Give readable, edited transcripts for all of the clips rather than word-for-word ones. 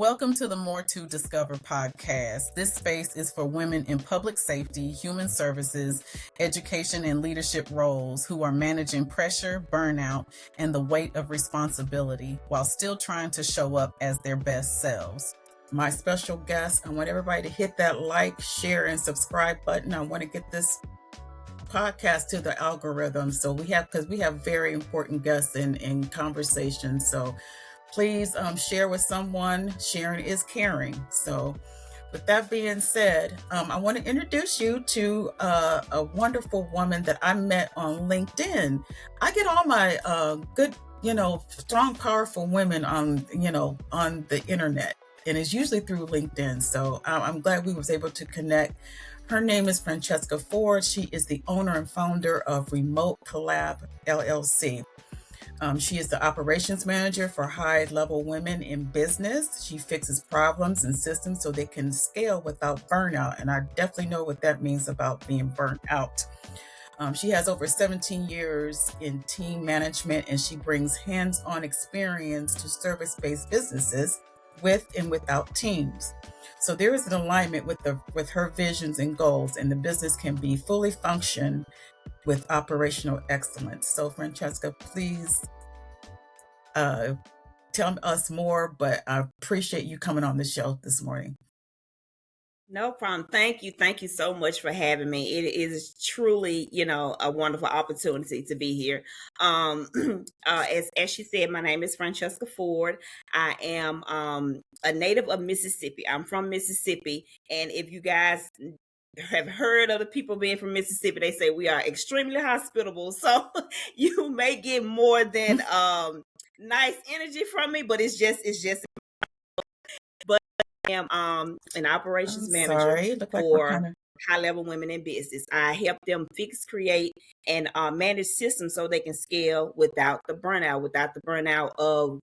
Welcome to the More to Discover podcast. This space is for women in public safety, human services, education, and leadership roles who are managing pressure, burnout, and the weight of responsibility while still trying to show up as their best selves. My special guest, I want everybody to hit that like, share, and subscribe button. I want to get this podcast to the algorithm. So because we have very important guests in conversation. So please share with someone. Sharing is caring. So with that being said, I want to introduce you to a wonderful woman that I met on LinkedIn. I get all my good, strong, powerful women on the internet, and it's usually through LinkedIn. So I'm glad we was able to connect. Her name is Franceca Ford. She is the owner and founder of Remote Collab LLC. She is the operations manager for high-level women in business. She fixes problems and systems so they can scale without burnout. And I definitely know what that means about being burnt out. She has over 17 years in team management, and she brings hands-on experience to service-based businesses with and without teams. So there is an alignment with her visions and goals, and the business can be fully functioned with operational excellence. So Franceca, please tell us more, but I appreciate you coming on the show this morning. No problem. Thank you. Thank you so much for having me. It is truly, a wonderful opportunity to be here. As she said, my name is Franceca Ford. I am a native of Mississippi. I'm from Mississippi. And if you guys have heard of the people being from Mississippi, they say we are extremely hospitable. So you may get more than nice energy from me, but it's just I am an operations manager for high-level women in business. I help them fix, create, and manage systems so they can scale without the burnout of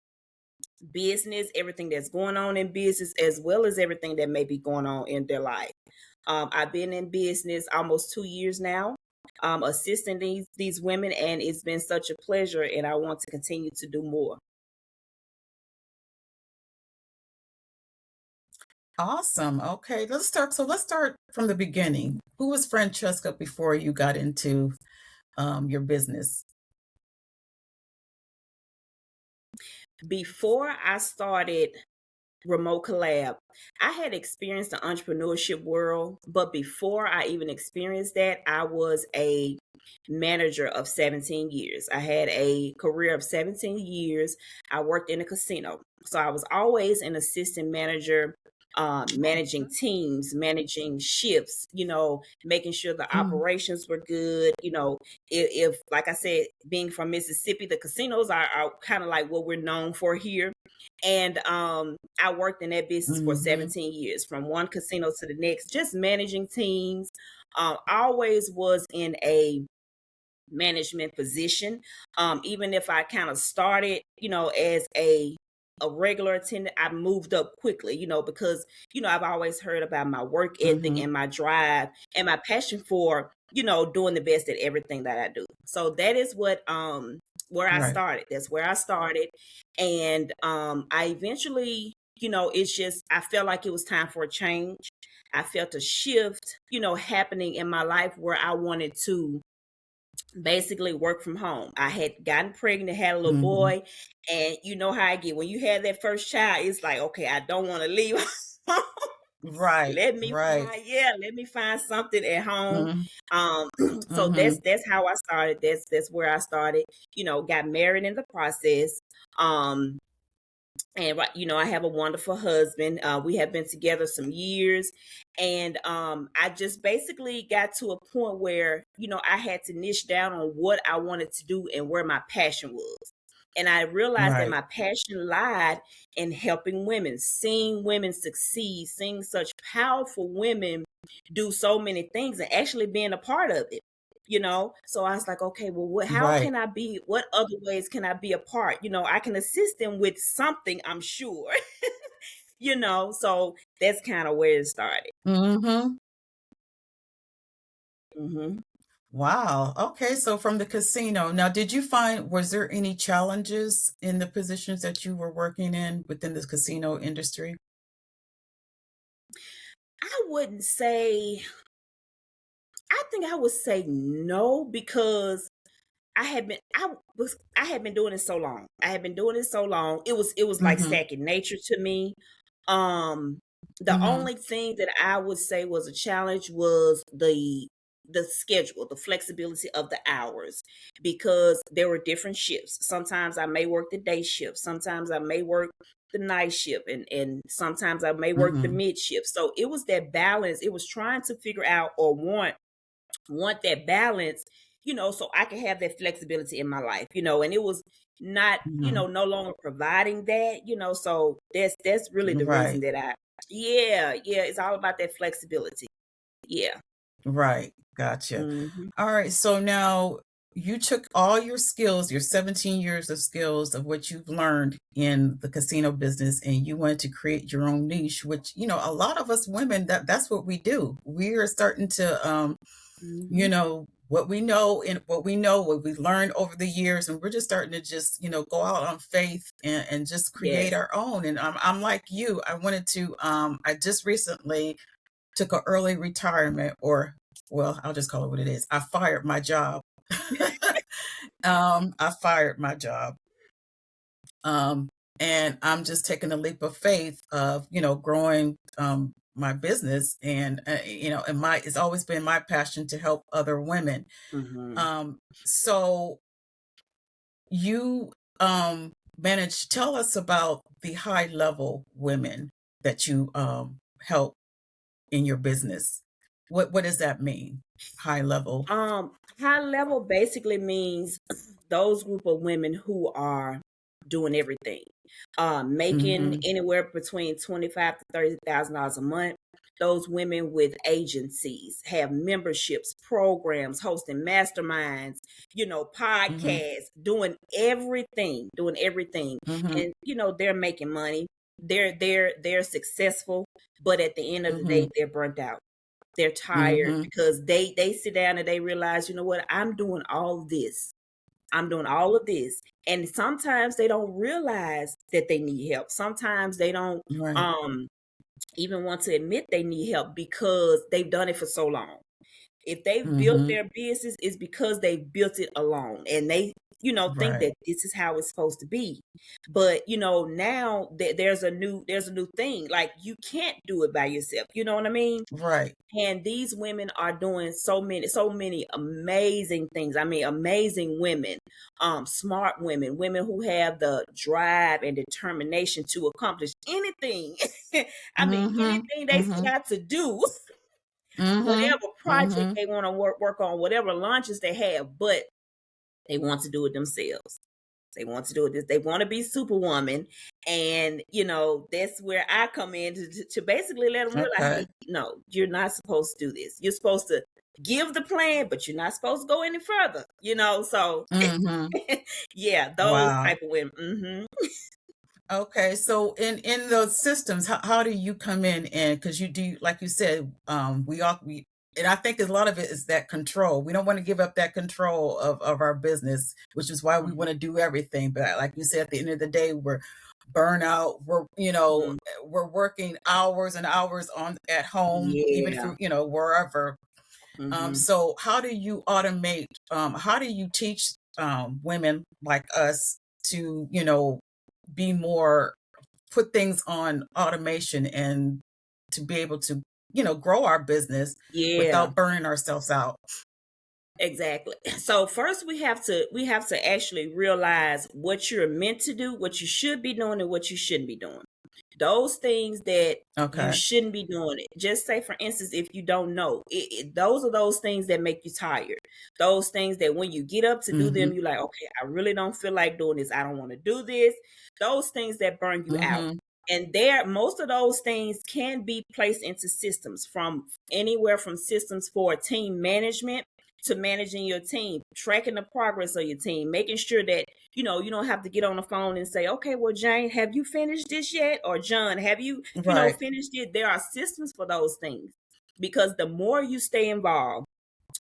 business, everything that's going on in business, as well as everything that may be going on in their life. I've been in business almost 2 years now, assisting these women, and it's been such a pleasure, and I want to continue to do more. Awesome. Okay, let's start. So let's start from the beginning. Who was Franceca before you got into your business? Before I started Remote Collab, I had experienced the entrepreneurship world, but before I even experienced that, I was a manager of 17 years. I had a career of 17 years. I worked in a casino. So I was always an assistant manager, managing teams, managing shifts, making sure the operations were good. If like I said, being from Mississippi, the casinos are kind of like what we're known for here. And I worked in that business for 17 years, from one casino to the next, just managing teams. Always was in a management position. Even if I kind of started, as a regular attendant, I moved up quickly, because, I've always heard about my work ethic and my drive and my passion for, doing the best at everything that I do. So that is what, where I started. That's where I started. And I eventually, it's just, I felt like it was time for a change. I felt a shift, happening in my life where I wanted to basically work from home. I had gotten pregnant, had a little boy, and you know how I get. When you have that first child, it's like, okay, I don't want to leave home. Right. Let me find something at home. So that's how I started. That's where I started. Got married in the process. And I have a wonderful husband. We have been together some years, and I just basically got to a point where I had to niche down on what I wanted to do and where my passion was. And I realized that my passion lied in helping women, seeing women succeed, seeing such powerful women do so many things, and actually being a part of it. So I was like, okay, well, what other ways can I be a part? I can assist them with something, I'm sure. So that's kind of where it started. Wow. Okay. So from the casino, now, was there any challenges in the positions that you were working in within the casino industry? I wouldn't say, I think I would say no, because I had been doing it so long. I had been doing it so long. It was like Mm-hmm. second nature to me. Um the Mm-hmm. only thing that I would say was a challenge was the schedule, the flexibility of the hours, because there were different shifts. Sometimes I may work the day shift, sometimes I may work the night shift, and sometimes I may work the Mm-hmm. mid shift. So it was that balance. It was trying to figure out, or want that balance, so I can have that flexibility in my life, and it was not, Mm-hmm. no longer providing that, so that's really the reason Right. that yeah, it's all about that flexibility. Yeah. Right. Gotcha. Hmm. All right. So now you took all your skills, your 17 years of skills of what you've learned in the casino business, and you wanted to create your own niche, which, a lot of us women, that's what we do. We are starting to, Hmm. what we learned over the years, and we're just starting to just, go out on faith and just create Yes. our own. And I'm like you, I wanted to, I just recently took an early retirement, or well, I'll just call it what it is. I fired my job. I fired my job. Um, and I'm just taking a leap of faith of, growing my business, and and it's always been my passion to help other women. Hmm. So you managed, tell us about the high level women that you help in your business. What does that mean? High level. High level basically means those group of women who are doing everything, making Mhm. anywhere between 25 to $30,000 a month. Those women with agencies have memberships, programs, hosting masterminds, Mhm. podcasts, doing everything, Mhm. and they're making money. They're successful, but at the end of the day, Mhm. they're burnt out. They're tired Mhm. because they sit down and they realize, you know what, I'm doing all this. I'm doing all of this. And sometimes they don't realize that they need help. Sometimes they don't Right. um even want to admit they need help because they've done it for so long. If they've built Mhm. their business, it's because they've built it alone, and they, think Right. that this is how it's supposed to be. But now there's a new thing. Like, you can't do it by yourself. You know what I mean? Right. And these women are doing so many amazing things. I mean, amazing women, smart women, women who have the drive and determination to accomplish anything. I mean, Mhm. anything they set Mhm. out to do, Mhm. whatever project Mhm. they want to work on, whatever launches they have, but they want to do it themselves. They want to do it. They want to be Superwoman, and that's where I come in to basically let them realize, hey, Okay. no, you're not supposed to do this. You're supposed to give the plan, but you're not supposed to go any further. So Mhm. yeah, those Wow. type of women. Hmm. Okay, so in those systems, how do you come in? And because you do, like you said, we, and I think a lot of it is that control. We don't want to give up that control of our business, which is why we Hmm. want to do everything. But like you said, at the end of the day, we're burnout. Hmm. We're working hours and hours on at home, even Yeah. through, wherever. Hmm. So how do you automate? How do you teach women like us to, be more, put things on automation, and to be able to, grow our business Yeah. without burning ourselves out? Exactly. So first we have to actually realize what you're meant to do, what you should be doing, and what you shouldn't be doing. Those things that you Okay. shouldn't be doing it. Just say, for instance, if you don't know, those are those things that make you tired. Those things that when you get up to do them, Mhm. you're like, okay, I really don't feel like doing this. I don't want to do this. Those things that burn you out. Mhm. And most of those things can be placed into systems, from anywhere from systems for team management to managing your team, tracking the progress of your team, making sure that you don't have to get on the phone and say, okay, well, Jane, have you finished this yet? Or John, have you Right. finished it? There are systems for those things, because the more you stay involved,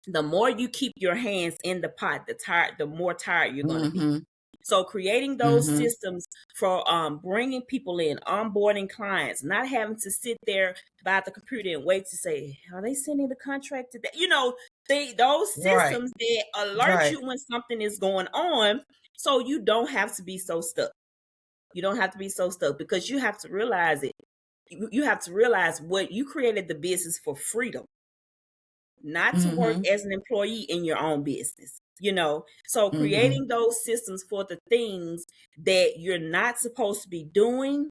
the more you keep your hands in the pot, the more tired you're going to be. Mhm. So creating those systems for bringing people in, onboarding clients, not having to sit there by the computer and wait to say, are they sending the contract today? Those Right. systems that alert Right. you when something is going on, so you don't have to be so stuck. You don't have to be so stuck, because you have to realize it. You have to realize what you created the business for: freedom, not to work as an employee in your own business. So creating those systems for the things that you're not supposed to be doing,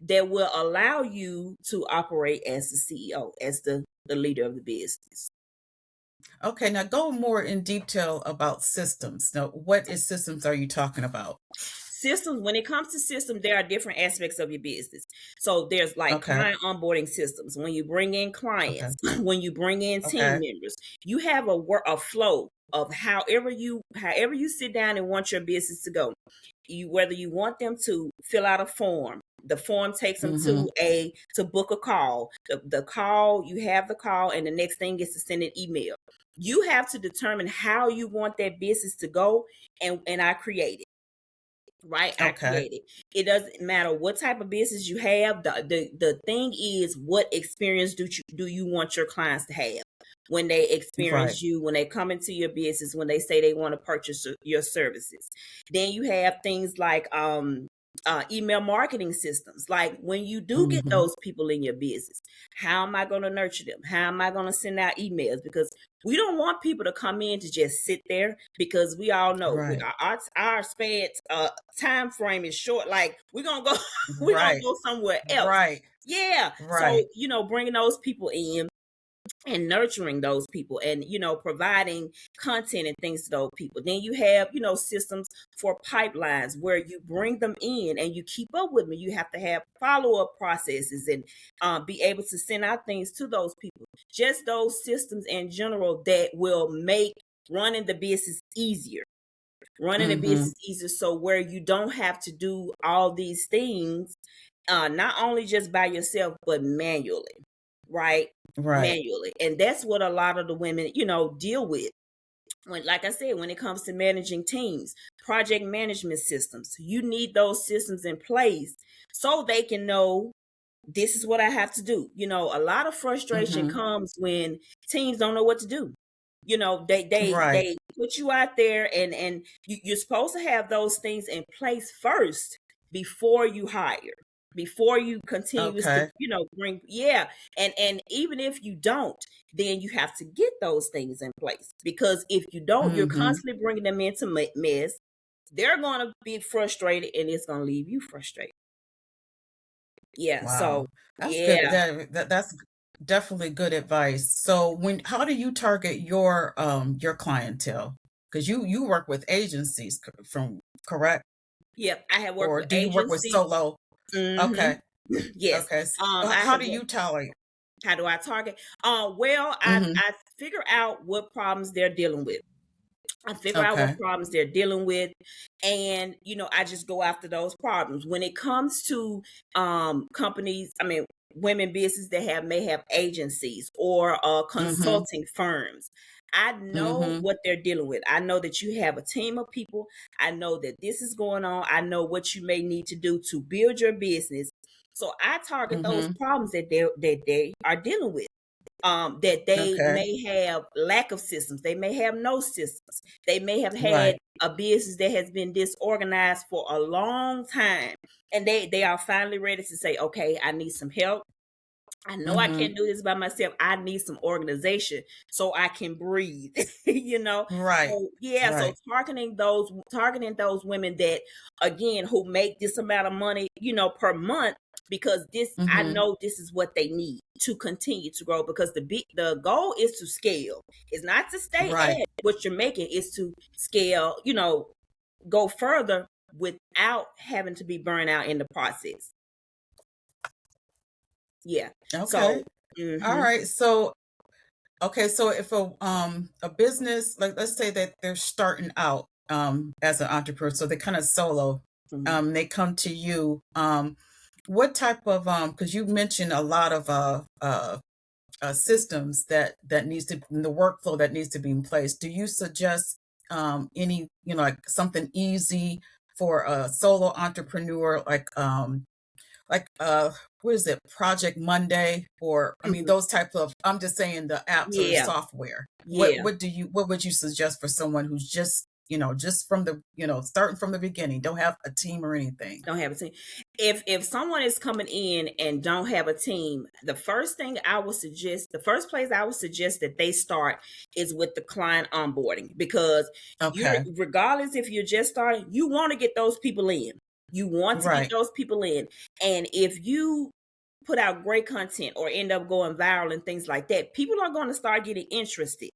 that will allow you to operate as the CEO, as the leader of the business. Okay, now go more in detail about systems. Now, what systems are you talking about? Systems, when it comes to systems, there are different aspects of your business. So there's like Okay. client onboarding systems. When you bring in Okay. clients, when you bring in team Okay. members, you have a flow of however you sit down and want your business to go. Whether you want them to fill out a form, the form takes them to book a call. The call, you have the call, and the next thing is to send an email. You have to determine how you want that business to go, and I create it. Right, I Okay. create it. It doesn't matter what type of business you have. The thing is, what experience do you want your clients to have when they experience you, when they come into your business, when they say they want to purchase your services? Then you have things like email marketing systems. Like, when you do get those people in your business, how am I going to nurture them? How am I going to send out emails? Because we don't want people to come in to just sit there, because we all know Right. our span time frame is short. Like, we're gonna go we're gonna Right. go somewhere else. Right. Yeah. Right. So bringing those people in and nurturing those people, and providing content and things to those people. Then you have systems for pipelines, where you bring them in and you keep up with them. You have to have follow-up processes, and be able to send out things to those people. Just those systems in general that will make running the business easier. So where you don't have to do all these things, not only just by yourself, but manually. Right? Manually. And that's what a lot of the women, deal with. Like I said, when it comes to managing teams, project management systems, you need those systems in place so they can know, this is what I have to do. A lot of frustration comes when teams don't know what to do. They put you out there, and you're supposed to have those things in place first before you hire, before you continuously, bring. And even if you don't, then you have to get those things in place, because if you don't, you're constantly bringing them into mess. They're going to be frustrated, and it's going to leave you frustrated. Yeah. Wow. So That's yeah. good. That's definitely good advice. So how do you target your clientele? Because you work with agencies, correct? Yep, I have worked Or with do you work with agencies. solo? Okay. Yes. Okay. I How have do you target? How do I target? Well, I figure out what problems they're dealing with. I figure out what Okay. problems they're dealing with, and I just go after those problems. When it comes to companies, women business that may have agencies or consulting firms, I know what they're dealing with. I know that you have a team of people. I know that this is going on. I know what you may need to do to build your business. So I target those problems that they are dealing with. That they Okay. may have lack of systems. They may have no systems. They may have had Right. a business that has been disorganized for a long time, and they are finally ready to say, okay, I need some help. I know I can't do this by myself. I need some organization so I can breathe. Right. So yeah, so Right. targeting those women that, again, who make this amount of money, per month, because I know this is what they need to continue to grow, because the goal is to scale. It's not to stay Right. at what you're making, it's to scale, go further without having to be burned out in the process. Yeah. Okay. So All right. So so if a business, like, let's say that they're starting out as an entrepreneur, so they're kind of solo, they come to you, what type of because you mentioned a lot of systems that needs to, the workflow that needs to be in place. Do you suggest any, like something easy for a solo entrepreneur, like what is it, Project Monday, or I mean Mhm. those type of, I'm just saying the apps or the Yeah, software. What yeah. what would you suggest for someone who's just, just from the, starting from the beginning, don't have a team or anything? Don't have a team. If someone is coming in and don't have a team, the first place I would suggest that they start is with the client onboarding, because you're, Okay. regardless if you're just starting, you want to get those people in. You want to get Right. those people in. And if you put out great content or end up going viral and things like that, people are going to start getting interested.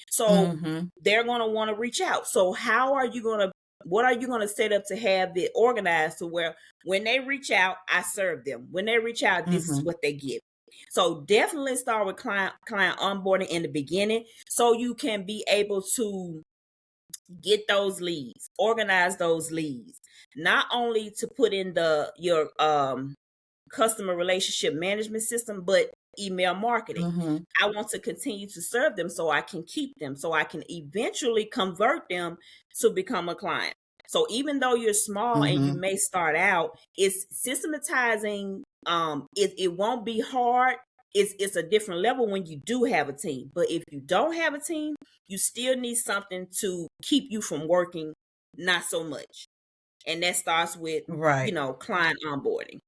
So Mm-hmm. they're going to want to reach out. So what are you going to set up to have it organized to where when they reach out, I serve them. When they reach out, this is Mm-hmm. what they get. So definitely start with client onboarding in the beginning, so you can be able to get those leads, organize those leads, not only to put in your customer relationship management system, but email marketing. Mm-hmm. I want to continue to serve them so I can keep them, so I can eventually convert them to become a client. So even though you're small and you Mm-hmm. may start out, it's systematizing. It won't be hard. It's a different level when you do have a team. But if you don't have a team, you still need something to keep you from working not so much. And that starts with, Right. client onboarding.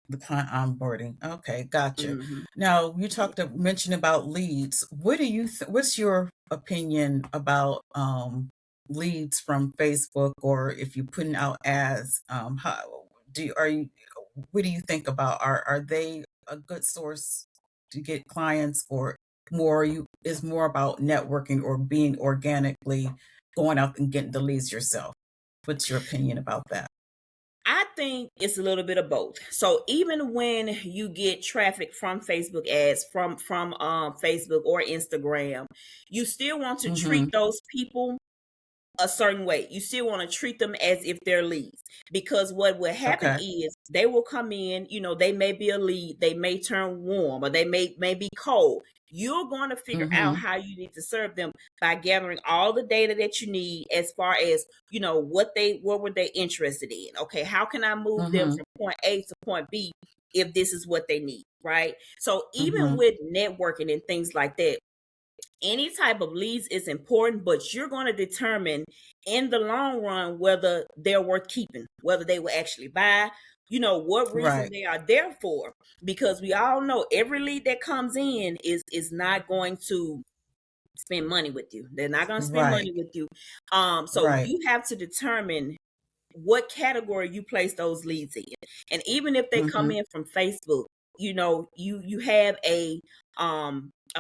The client onboarding. Okay, gotcha. Hmm. Now you mentioned about leads. What do you what's your opinion about leads from Facebook, or if you're putting out ads, how do you, are you what do you think about, are they a good source to get clients, or more you is more about networking or being organically going out and getting the leads yourself? What's your opinion about that? I think it's a little bit of both. So even when you get traffic from Facebook ads, from Facebook or Instagram, you still want to treat Mm-hmm. those people a certain way. You still want to treat them as if they're leads, because what will happen Okay. is they will come in, they may be a lead, they may turn warm, or they may be cold. You're going to figure out Mm-hmm. how you need to serve them by gathering all the data that you need, as far as, what were they interested in? Okay, how can I move them Mm-hmm. from point A to point B if this is what they need, right? So even Mm-hmm. with networking and things like that, any type of leads is important, but you're going to determine in the long run whether they're worth keeping, whether they will actually buy, what reason Right. they are there for. Because we all know every lead that comes in is not going to spend money with you. They're not going to spend Right. money with you. So Right. you have to determine what category you place those leads in. And even if they come Mhm. in from Facebook, you have a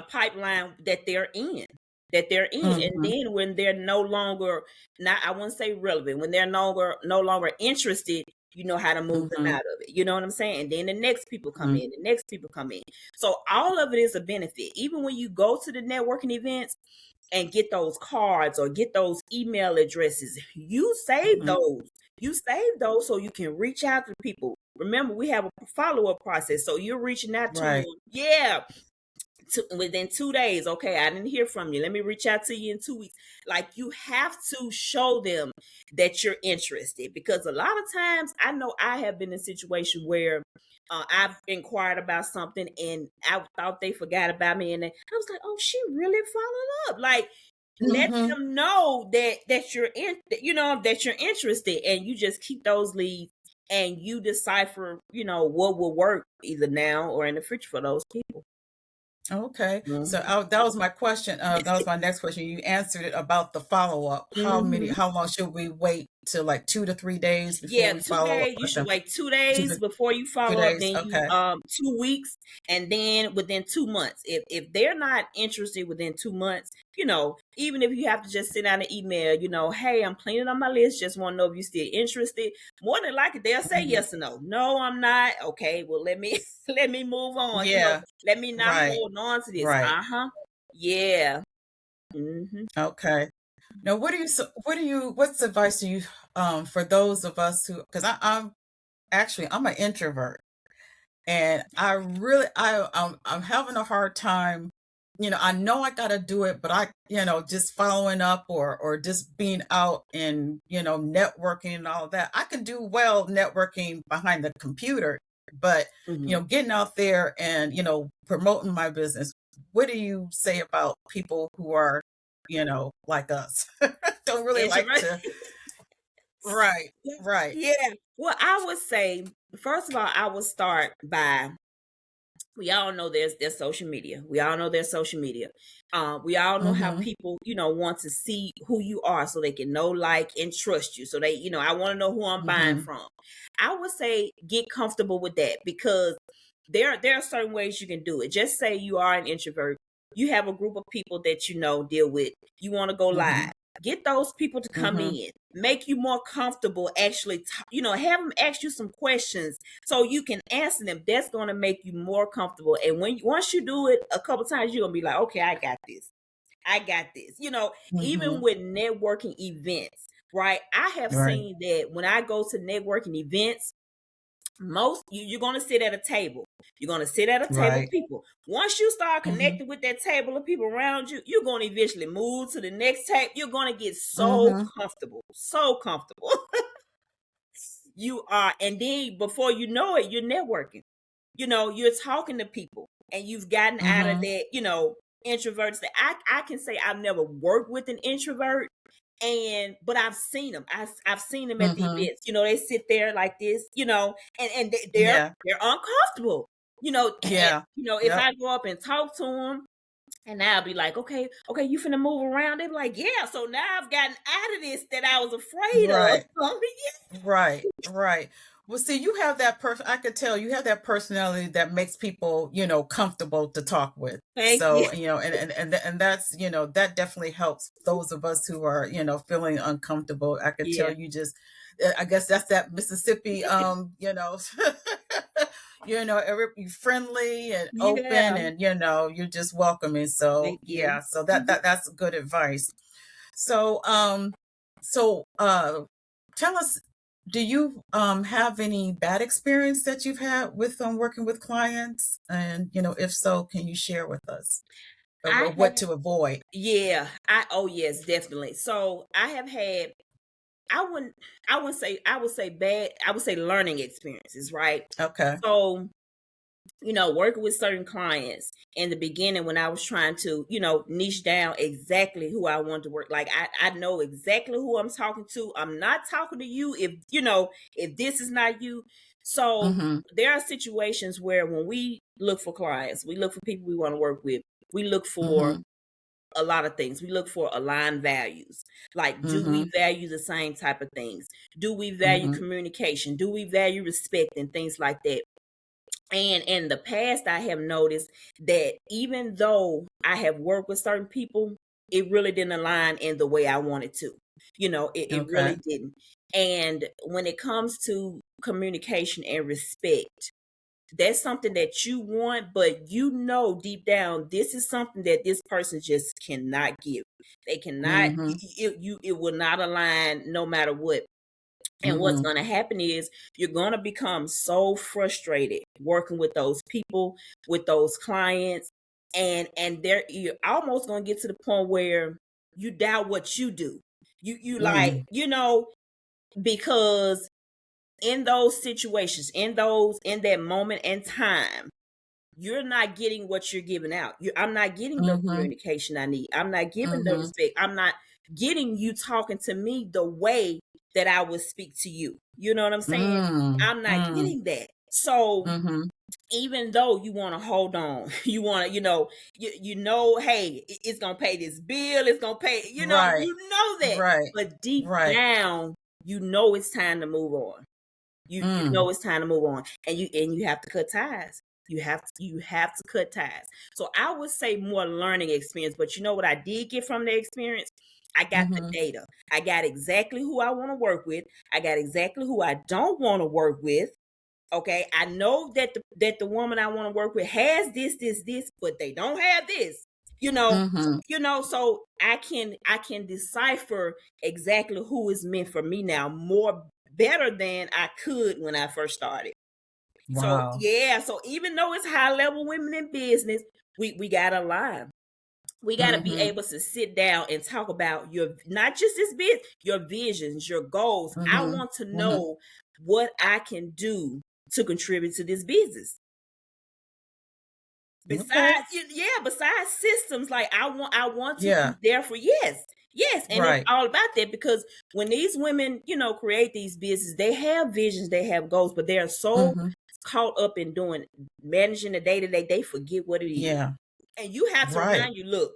pipeline that they're in. And Mhm. then when they're no longer, not, I wouldn't say relevant, when they're no longer interested, you know how to move them Mhm. out of it. You know what I'm saying? And then the next people come Mhm. in, the next people come in. So all of it is a benefit. Even when you go to the networking events and get those cards or get those email addresses, Mhm. you save those so you can reach out to people. Remember, we have a follow-up process, so you're reaching out to them. Right. Yeah, within 2 days. Okay, I didn't hear from you, let me reach out to you in 2 weeks. Like, you have to show them that you're interested, because a lot of times, I know I have been in a situation where I've inquired about something and I thought they forgot about me, and I was like, oh, she really followed up. Like, let Mhm. them know that you're that you're interested, and you just keep those leads, and you decipher what will work either now or in the future for those people. Okay. So Mhm. that was my question. That was my next question. You answered it about the follow-up. Mhm. How long should we wait to, like 2 to 3 days before Yeah, we two follow up days. You with should them? wait two Two days to before you two follow up. days. Then you Okay. 2 weeks, and then within 2 months. If they're not interested within 2 months, even if you have to just send out an email, hey, I'm cleaning on my list. Just want to know if you're still interested. More than likely, they'll say Mhm. yes or no. No, I'm not. Okay, well, let me let me move on. Yeah. Let me not Right. hold on to this. Right. Uh huh. Yeah. Hmm. Okay. Now, what's advice do you, for those of us who, because I'm an introvert, and I really I'm having a hard time I know I got to do it, but just following up or just being out and, networking and all that. I can do well networking behind the computer, but, Mhm. getting out there and, promoting my business. What do you say about people who are, like us? Don't really like Introvert. to. Right, right. Yeah. Well, I would say, first of all, I would start by, we all know there's social media. We all know there's social media. We all know how Mm-hmm. people, want to see who you are so they can know, like, and trust you. So they, I want to know who I'm buying Mm-hmm. from. I would say get comfortable with that, because there are certain ways you can do it. Just say you are an introvert. You have a group of people that deal with. You want to go Mm-hmm. live. Get those people to come Mm-hmm. in. Make you more comfortable. Actually, have them ask you some questions so you can answer them. That's going to make you more comfortable. And once you do it a couple times, you're going to be like, okay, I got this. I got this. Even Mm-hmm. with networking events, right? I have Right. seen that when I go to networking events, you're going to sit at a table. You're going to sit at a table of Right. people. Once you start Mm-hmm. connecting with that table of people around you, you're going to eventually move to the next table. You're going to get Mm-hmm. so comfortable. You are, and then before you know it, you're networking. You're talking to people, and you've gotten out of Mm-hmm. that, introverts. That I can say I've never worked with an introvert, but I've seen them. I've seen them at the Mm-hmm. events. They sit there like this, and Yeah. they're uncomfortable. And, Yeah. if Yep. I go up and talk to them, and I'll be like, okay, you finna move around. They be like, yeah. So now I've gotten out of this that I was afraid of. Right. Right, right. Well, see, you have that I could tell you have that personality that makes people, comfortable to talk with. Thank you. So, and that's, that definitely helps those of us who are, feeling uncomfortable. I could tell Yeah. you just, I guess that's that Mississippi, you're friendly and open Yeah. and, you're just welcoming. So Thank you. yeah, so that's good advice. So, tell us, do you have any bad experience that you've had with working with clients? And, if so, can you share with us I of have, what to avoid? yeah. Oh yes, definitely. So I have had, I would say bad, I would say learning experiences, right? Okay. So, working with certain clients in the beginning when I was trying to, niche down exactly who I wanted to work. Like I know exactly who I'm talking to. I'm not talking to you if this is not you. So Mm-hmm. there are situations where when we look for clients, we look for people we want to work with, we look for Mm-hmm. a lot of things. We look for aligned values. Like, do Mm-hmm. we value the same type of things? Do we value Mm-hmm. communication? Do we value respect and things like that? And in the past, I have noticed that even though I have worked with certain people, it really didn't align in the way I wanted to. It Okay. really didn't. And when it comes to communication and respect, that's something that you want, but deep down, this is something that this person just cannot give. They cannot, Mm-hmm. it will not align no matter what. And what's Mm-hmm. going to happen is you're going to become so frustrated working with those people, with those clients, and you're almost going to get to the point where you doubt what you do. You like, Mm. because in those situations, in that moment in time, you're not getting what you're giving out. I'm not getting the Mm-hmm. communication I need. I'm not giving the Mm-hmm. respect. I'm not getting you talking to me the way that I would speak to you. You know what I'm saying? Mm. I'm not Mm. getting that. So Mm-hmm. even though you want to hold on, you want to, hey, it's gonna pay this bill. It's gonna pay. Right. You know that, Right. but deep Right. down, it's time to move on. You Mm. know it's time to move on, and you have to cut ties. You have to cut ties. So I would say more learning experience, but you know what I did get from the experience? I got the Mm-hmm. data. I got exactly who I want to work with. I got exactly who I don't want to work with. Okay, I know that the woman I want to work with has this, but they don't have this. You know, Mm-hmm. so I can decipher exactly who is meant for me now more better than I could when I first started. So Wow. yeah, so even though it's high level women in business, we got to align. We got to be able to sit down and talk about your, not just this bit, your visions, your goals. I want to know what I can do to contribute to this business. Besides, besides systems, like I want to be there for yes, and it's all about that, because when these women, create these businesses, they have visions, they have goals, but they are so caught up in managing the day to day, they forget what it is. Yeah, and you have to remind you, look,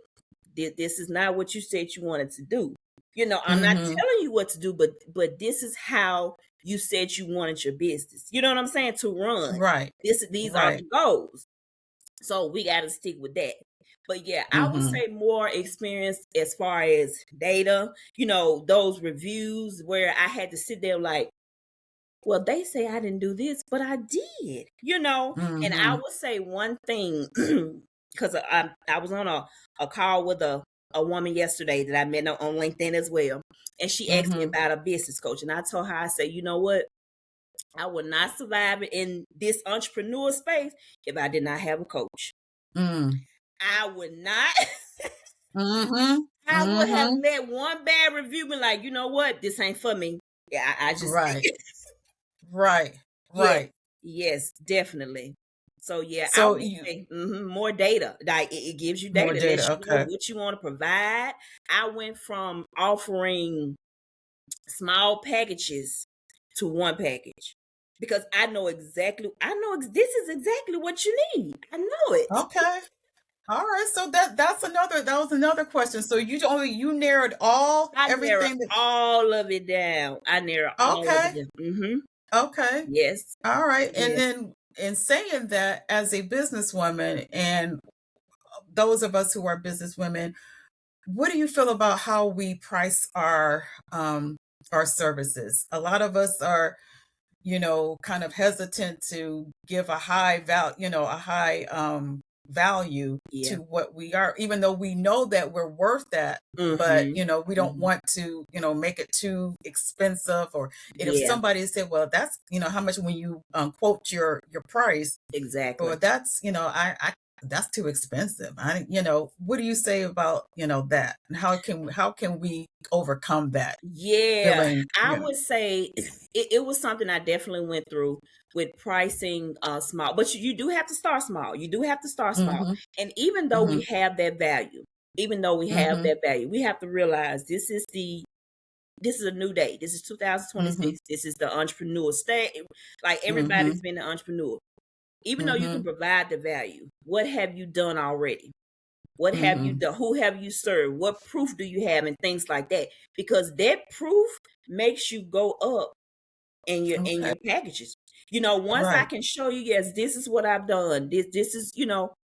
this is not what you said you wanted to do. I'm not telling you what to do, but this is how you said you wanted your business. You know what I'm saying? To run. Right. These are the goals. So we got to stick with that. But yeah, I would say more experience as far as data, those reviews where I had to sit there like, well, they say I didn't do this, but I did, and I would say one thing, because I was on a call with a woman yesterday that I met on LinkedIn as well. And she asked me about a business coach. And I told her, I said, you know what? I would not survive in this entrepreneur space if I did not have a coach. I would not. I would have let one bad review be like, you know what? This ain't for me. Yeah, I just. Right. Yes, definitely. So yeah, I would say more data. Like it gives you data. More data. You know what you want to provide. I went from offering small packages to one package, because I know this is exactly what you need. I know it. Okay. All right. So that was another question. So you narrowed everything. All of it down. I narrowed all of it down. Okay. Yes. All right. And then in saying that, as a businesswoman, and those of us who are businesswomen, what do you feel about how we price our services? A lot of us are, kind of hesitant to give a high value to what we are, even though we know that we're worth that. But we don't want to make it too expensive, or if somebody said, well, that's how much, when you quote your price, exactly, or that's I that's too expensive. What do you say about that, and how can we overcome that? I would say it was something I definitely went through with pricing small, but you do have to start small. And even though we have that value, we have to realize this is a new day. This is 2026. This is the entrepreneur state. Like everybody's been an entrepreneur. Even though you can provide the value, what have you done already? What have you done? Who have you served? What proof do you have? And things like that. Because that proof makes you go up in your packages. Once I can show you, yes, this is what I've done. This is,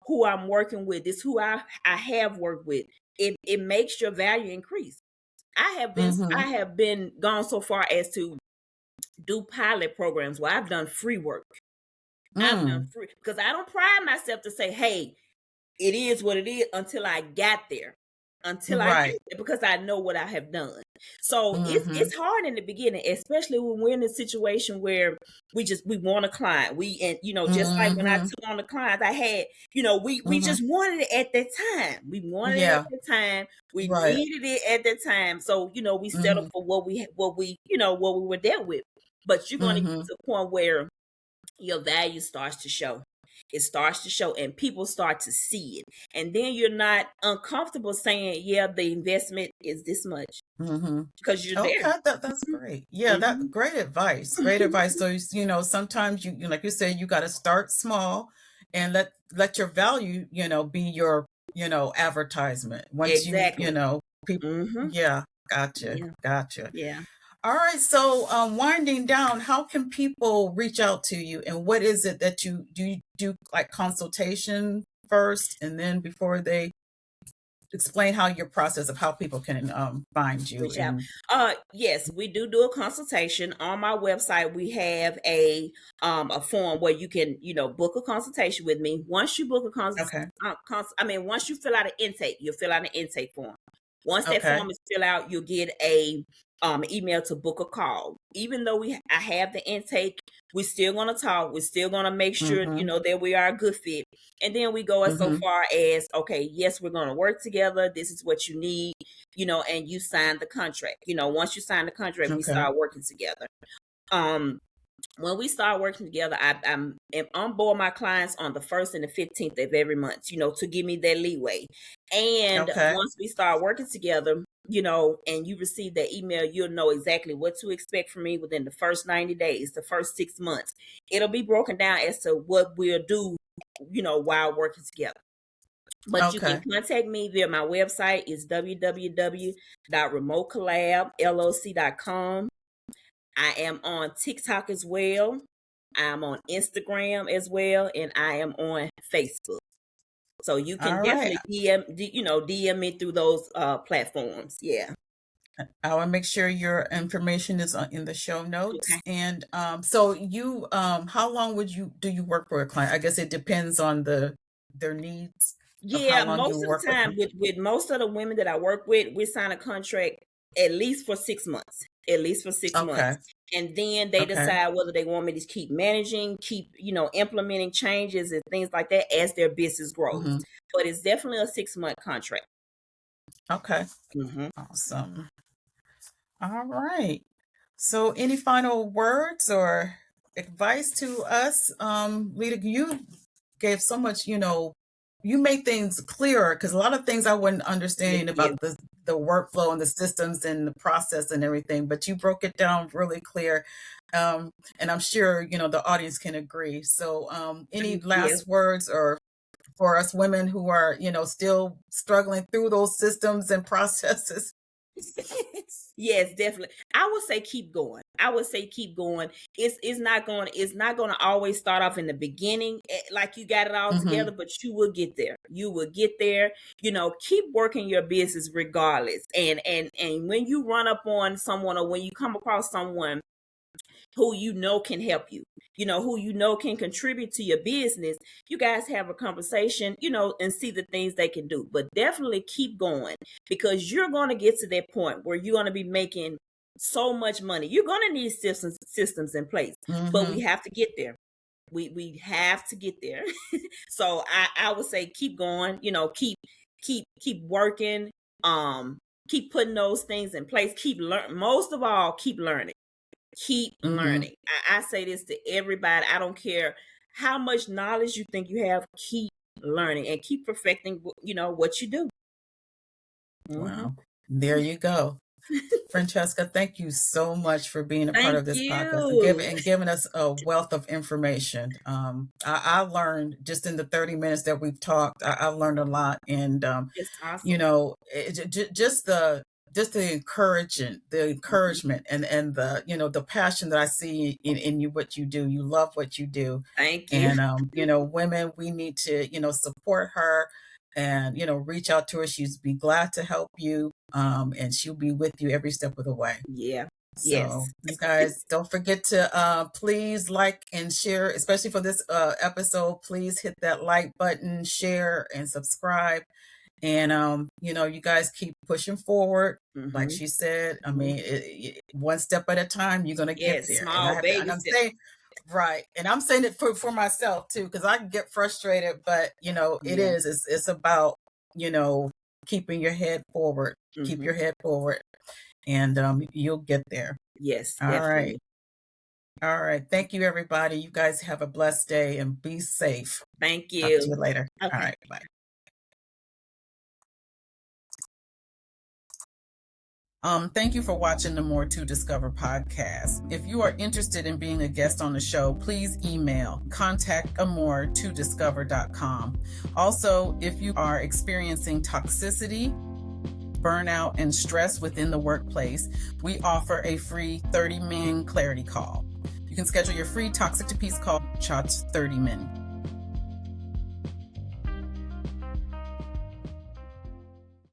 who I'm working with. This is who I have worked with. It makes your value increase. I have been gone so far as to do pilot programs where I've done free work. I've done free, because I don't pride myself to say, hey, it is what it is until I got there. Because I know what I have done. So it's hard in the beginning, especially when we're in a situation where we want a client. Just like when I took on the clients I had, we just wanted it at that time. We wanted it at the time. We needed it at that time. So, we settled for what we were dealt with. But you're going to get to a point where your value starts to show. It starts to show, and people start to see it. And then you're not uncomfortable saying, yeah, the investment is this much. Because you're there. Okay, that's great. Yeah, that's great advice. Great advice. So, sometimes you like you said, you got to start small and let your value, be your, advertisement. Once people, gotcha. Yeah. All right. So, winding down, how can people reach out to you, and what is it that you do, like consultation first, and then before they explain how your process of how people can find you? Yes, we do a consultation on my website. We have a form where you can book a consultation with me. Once you book a consultation, once you fill out an intake, you'll fill out an intake form. Once that form is filled out, you'll get a email to book a call. Even though I have the intake, We're still going to talk. We're still going to make sure, that we are a good fit. And then we go as so far as, okay, yes, we're going to work together. This is what you need, and you sign the contract. Once you sign the contract, we start working together. When we start working together, I'm on board my clients on the 1st and the 15th of every month, to give me that leeway. And once we start working together, and you receive that email, you'll know exactly what to expect from me within the first 90 days, the first 6 months. It'll be broken down as to what we'll do, while working together. But you can contact me via my website. It's www.remotecollabllc.com. I am on TikTok as well. I'm on Instagram as well, and I am on Facebook. So you can definitely DM me through those platforms. Yeah. I will make sure your information is in the show notes. Okay. And so you, how long do you work for a client? I guess it depends on their needs. Yeah, most of the time with most of the women that I work with, we sign a contract at least for 6 months. At least for 6 months. And then they decide whether they want me to keep managing, keep, implementing changes and things like that as their business grows. But it's definitely a 6-month contract. Okay. Awesome. All right. So any final words or advice to us? Lita, you gave so much, you made things clearer, because a lot of things I wasn't understanding about the workflow and the systems and the process and everything, but you broke it down really clear. And I'm sure, the audience can agree. So any last words or for us women who are, still struggling through those systems and processes? Yes, definitely. I would say keep going. It's not going to always start off in the beginning like you got it all together, but you will get there. Keep working your business regardless. And when you run up on someone, or when you come across someone who can help you, who can contribute to your business, you guys have a conversation, and see the things they can do. But definitely keep going, because you're going to get to that point where you're going to be making so much money. You're going to need systems in place, but we have to get there. We have to get there. So I would say keep going, keep working, keep putting those things in place, most of all, keep learning. Keep learning. I say this to everybody. I don't care how much knowledge you think you have. Keep learning and keep perfecting, what you do. Wow. There you go. Franceca, thank you so much for being a part of this podcast and giving us a wealth of information. I learned just in the 30 minutes that we've talked, I learned a lot. And, it's awesome. Just the encouragement and the, the passion that I see in you, what you do. You love what you do. Thank you. And, women, we need to, support her and, reach out to her. She's be glad to help you. And she'll be with you every step of the way. Yeah. So you guys don't forget to please like and share, especially for this episode. Please hit that like button, share, and subscribe. And, you guys keep pushing forward. Like she said, I mean, one step at a time, you're going to get there. Small baby and I'm saying, right. And I'm saying it for myself too, because I can get frustrated, but, it's about, keeping your head forward, keep your head forward, and you'll get there. Yes. All definitely. right. All right. Thank you, everybody. You guys have a blessed day and be safe. Thank you. Talk to you later. Okay. All right. Bye. Thank you for watching the More to Discover podcast. If you are interested in being a guest on the show, please email contactamore2discover.com. Also, if you are experiencing toxicity, burnout, and stress within the workplace, we offer a free 30-minute clarity call. You can schedule your free Toxic to Peace call, shots 30 minutes.